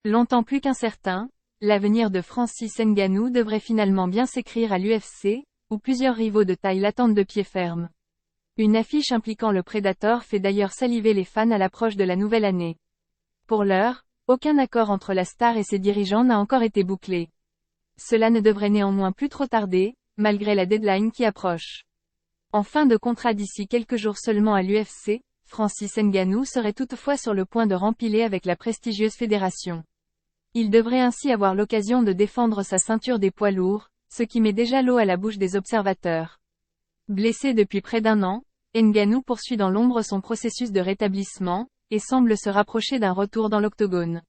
Longtemps plus qu'incertain, l'avenir de Francis Ngannou devrait finalement bien s'écrire à l'UFC, où plusieurs rivaux de taille l'attendent de pied ferme. Une affiche impliquant le Predator fait d'ailleurs saliver les fans à l'approche de la nouvelle année. Pour l'heure, aucun accord entre la star et ses dirigeants n'a encore été bouclé. Cela ne devrait néanmoins plus trop tarder, malgré la deadline qui approche. En fin de contrat d'ici quelques jours seulement à l'UFC, Francis Ngannou serait toutefois sur le point de rempiler avec la prestigieuse fédération. Il devrait ainsi avoir l'occasion de défendre sa ceinture des poids lourds, ce qui met déjà l'eau à la bouche des observateurs. Blessé depuis près d'un an, Ngannou poursuit dans l'ombre son processus de rétablissement, et semble se rapprocher d'un retour dans l'octogone.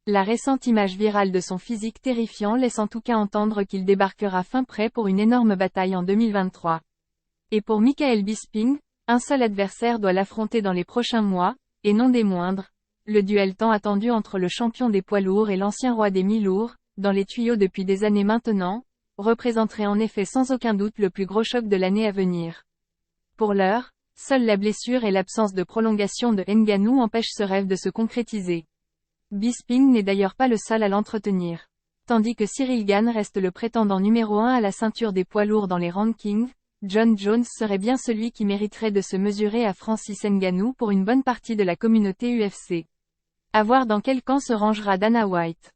La récente image virale de son physique terrifiant laisse en tout cas entendre qu'il débarquera fin prêt pour une énorme bataille en 2023. Et pour Michael Bisping, un seul adversaire doit l'affronter dans les prochains mois, et non des moindres. Le duel tant attendu entre le champion des poids lourds et l'ancien roi des mi-lourds, dans les tuyaux depuis des années maintenant, représenterait en effet sans aucun doute le plus gros choc de l'année à venir. Pour l'heure, seule la blessure et l'absence de prolongation de Ngannou empêchent ce rêve de se concrétiser. Bisping n'est d'ailleurs pas le seul à l'entretenir. Tandis que Cyril Gane reste le prétendant numéro 1 à la ceinture des poids lourds dans les rankings, Jon Jones serait bien celui qui mériterait de se mesurer à Francis Ngannou pour une bonne partie de la communauté UFC. À voir dans quel camp se rangera Dana White.